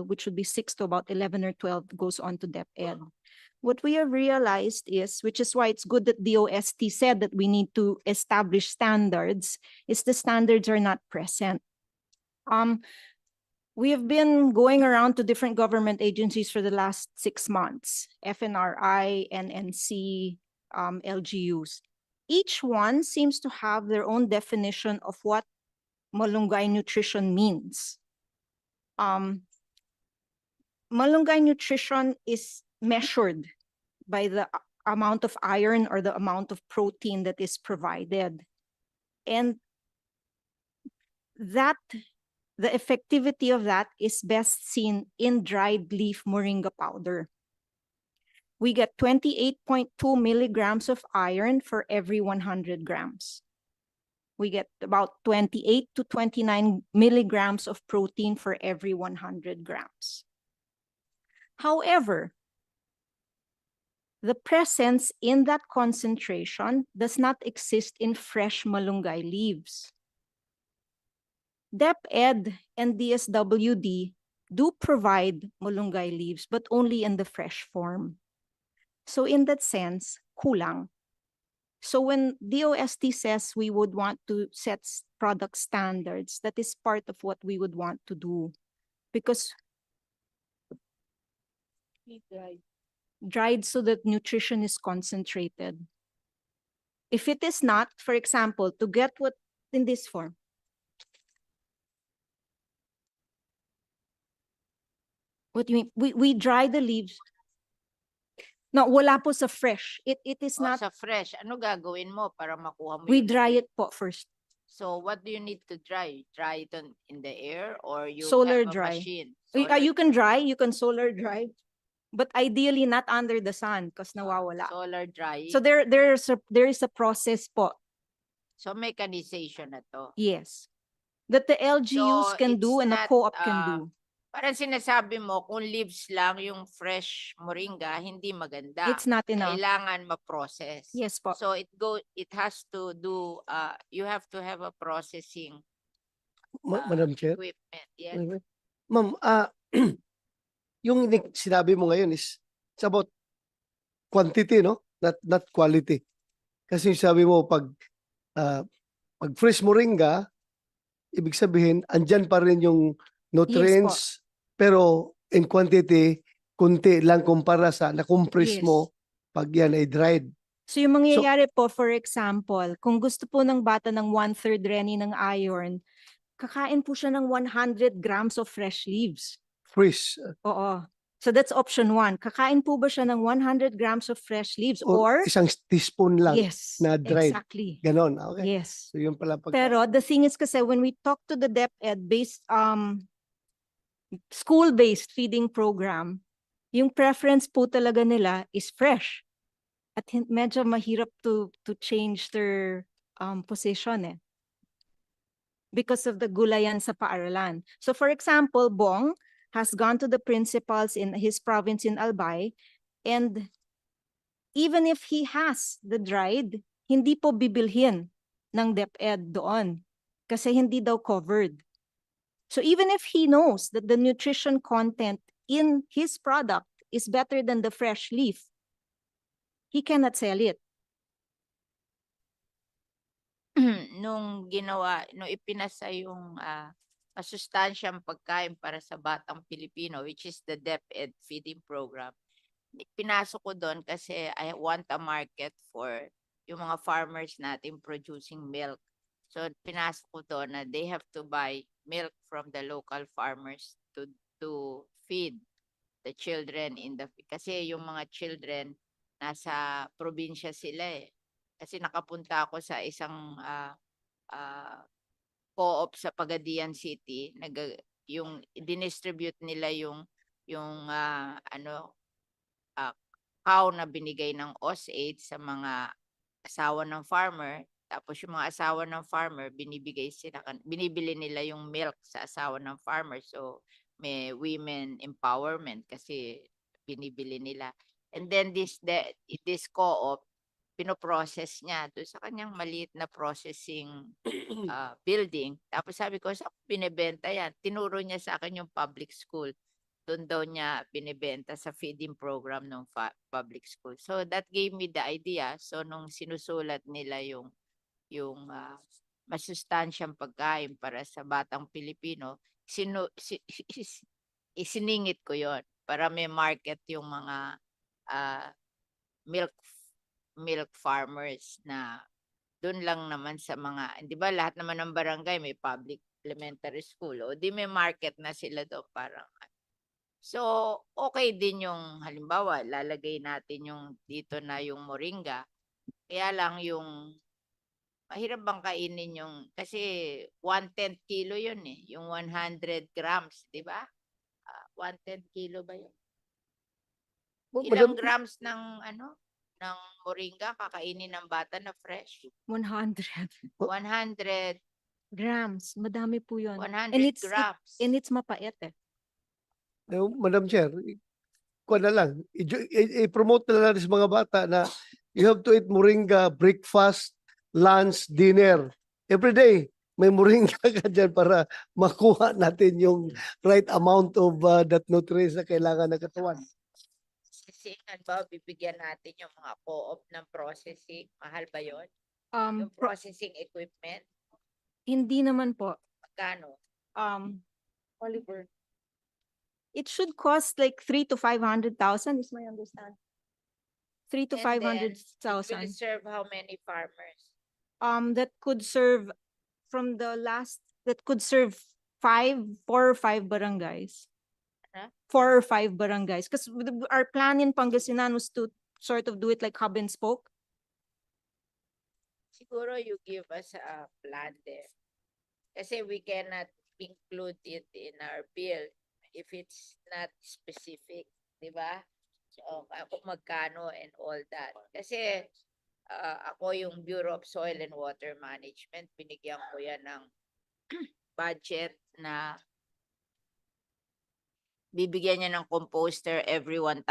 which would be 6 to about 11 or 12 goes on to DepEd. What we have realized is, which is why it's good that DOST said that we need to establish standards, is the standards are not present. We have been going around to different government agencies for the last 6 months, FNRI, NNC, LGUs. Each one seems to have their own definition of what malunggay nutrition means. Malunggay nutrition is measured by the amount of iron or the amount of protein that is provided. And that the effectivity of that is best seen in dried leaf moringa powder. We get 28.2 milligrams of iron for every 100 grams. We get about 28 to 29 milligrams of protein for every 100 grams. However, the presence in that concentration does not exist in fresh malunggay leaves. DepEd and DSWD do provide malunggay leaves, but only in the fresh form. So in that sense, kulang. So when DOST says we would want to set product standards, that is part of what we would want to do. Because dried so that nutrition is concentrated. If it is not, for example, to get what in this form, what do you mean? We dry the leaves. No, wala po sa fresh. It is not. Sa fresh, ano gagawin mo para makuha mo We yung dry nutrient? it po first. So what do you need to dry? Dry it in the air or you Solar have a dry. machine? You can dry, you can solar dry, but ideally not under the sun because nawawala. Solar drying. So there is a process po. So mechanization na to. Yes. That the LGUs So, can do it's and the not, co-op can do. Parang sinasabi mo, kung leaves lang yung fresh moringa, hindi maganda. It's not enough. Kailangan ma-process. Yes po. So it has to do, you have to have a processing Madam Chair. equipment. Yes. Ma'am, yung sinabi mo ngayon is it's about quantity, no? Not quality. Kasi sabi mo pag fresh moringa, ibig sabihin andyan pa rin yung nutrients, pero in quantity kunti lang kumpara sa na-compress mo pag yan ay dried. So yung mangyayari po, for example, kung gusto po ng bata ng 1/3 Reni ng iron, kakain po siya ng 100 grams of fresh leaves. Fresh. Oo. So that's option 1. Kakain po ba siya ng 100 grams of fresh leaves or isang teaspoon lang yes, na dried. exactly. Ganon. Okay. Yes. So yun pala Pero the thing is kasi when we talk to the DepEd based school-based feeding program, yung preference po talaga nila is fresh. At medyo mahirap to change their position eh. Because of the gulayan sa paaralan. So for example, Bong has gone to the principals in his province in Albay, and even if he has the dried, hindi po bibilhin ng DepEd doon kasi hindi daw covered. So even if he knows that the nutrition content in his product is better than the fresh leaf, he cannot sell it. Nung ipinasa yung masustansyang pagkain para sa batang Pilipino, which is the DepEd feeding program, pinasok ko doon kasi I want a market for yung mga farmers natin producing milk. So pinasok ko doon na they have to buy milk from the local farmers to feed the children kasi yung mga children nasa probinsya sila eh. Kasi nakapunta ako sa isang co-op sa Pagadian City, yung dinistribute nila yung cow na binigay ng OSAID sa mga asawa ng farmer. Tapos yung mga asawa ng farmer, binibili nila yung milk sa asawa ng farmer. So may women empowerment kasi binibili nila. And then this co-op, pinoprocess niya doon sa kanyang maliit na processing building. Tapos sabi ko, sa binibenta yan? Tinuro niya sa akin yung public school. doon daw niya binibenta sa feeding program ng public school. So that gave me the idea. So nung sinusulat nila yung masustansyang pagkain para sa batang Pilipino, isiningit ko yon para may market yung mga ah, milk farmers na doon lang naman sa mga, di ba lahat naman ng barangay may public elementary school, o di may market na sila doon parang. So, okay din yung halimbawa, lalagay natin yung dito na yung moringa. Kaya lang yung mahirap bang kainin yung, kasi 1/10 kilo yun eh, yung 100 grams, di ba? 1/10 kilo ba yun? Ilang grams ng ng moringa kakainin ng bata na fresh? 100 100 grams. Madami po yun. 100 And grams. it's mapait eh. Madam Chair, kuha na lang, i-promote na lang sa mga bata na you have to eat moringa, breakfast, lunch, dinner. Every day, may moringa ka dyan para makuha natin yung right amount of that nutrients na kailangan ng katawan. Kasi ba bibigyan natin yung mga co-op ng processing, mahal ba yun? Yung processing equipment, Hindi naman po. magkano? Oliver, it should cost like 3 to 500,000 is my understanding. 3 to And then, 500,000. Will serve how many farmers? That could serve that could serve 4 or 5 barangays. Huh? 4 or 5 barangays. Because our plan in Pangasinan was to sort of do it like hub and spoke. Siguro you give us a plan there. Kasi we cannot include it in our bill if it's not specific, di ba? So, ako magkano and all that. Kasi ako yung Bureau of Soil and Water Management, binigyan ko yan ng budget na bibigyan niya ng composter every 1,000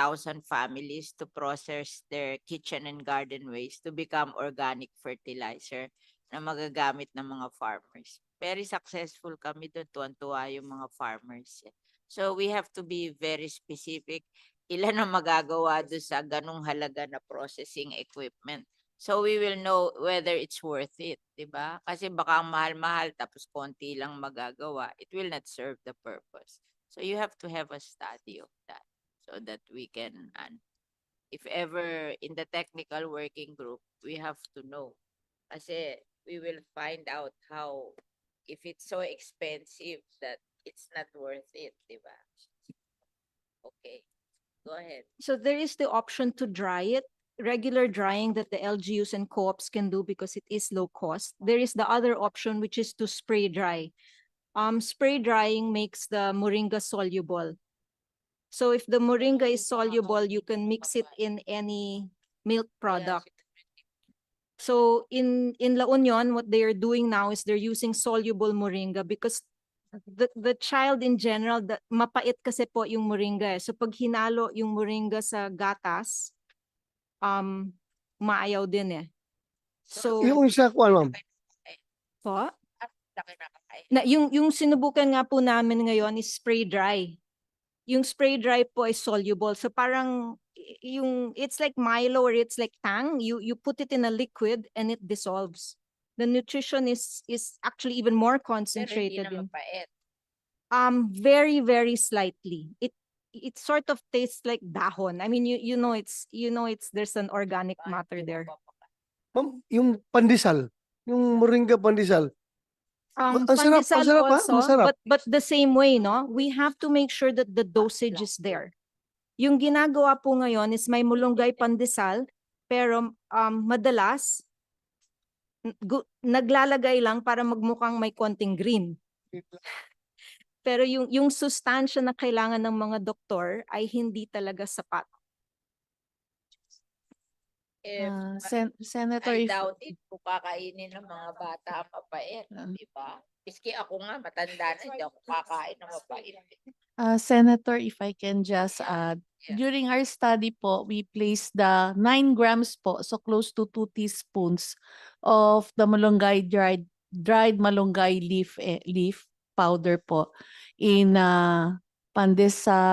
families to process their kitchen and garden waste to become organic fertilizer na magagamit ng mga farmers. Very successful kami doon, tuwan-tuwa yung mga farmers. So we have to be very specific. Ilan ang magagawa doon sa ganung halaga na processing equipment. So we will know whether it's worth it, di ba? Kasi baka ang mahal-mahal tapos konti lang magagawa. It will not serve the purpose. So you have to have a study of that so that we can, and if ever in the technical working group, we have to know. Kasi we will find out how, if it's so expensive that it's not worth it, di ba? Okay, go ahead. So there is the option to dry it, regular drying that the LGUs and co-ops can do because it is low cost. There is the other option, which is to spray dry. Spray drying makes the moringa soluble. So if the moringa is soluble, you can mix it in any milk product. So in La Union, what they are doing now is they're using soluble moringa because the child in general, mapait kasi po yung moringa. So pag hinalo yung moringa sa gatas, maayaw din eh. So Yung isa ko, ma'am. po, yung sinubukan nga po namin ngayon is spray dry. Yung spray dry po is soluble. So parang it's like Milo or it's like Tang. You put it in a liquid and it dissolves. The nutrition is actually even more Pero hindi concentrated na in mapait. very, very slightly. It sort of tastes like dahon. I mean, you know it's there's an organic matter there. Ma'am, yung pandesal, yung moringa pandesal. Ang sarap, Pandesal masarap ha? also, Masarap. but the same way, no? We have to make sure that the dosage is there. Yung ginagawa po ngayon is may mulunggay pandesal, pero madalas naglalagay lang para magmukhang may konting green. Pero yung sustansya na kailangan ng mga doktor ay hindi talaga sapat. Senator, I if doubt it kung kakainin ng mga bata ang mapait, di ba? Miski ako nga, matanda na, hindi ako kakain ng mapait. Senator, if I can just add, Yeah. during our study po, we placed the 9 grams po, so close to 2 teaspoons of the malunggay dried malunggay leaf powder po in pandesal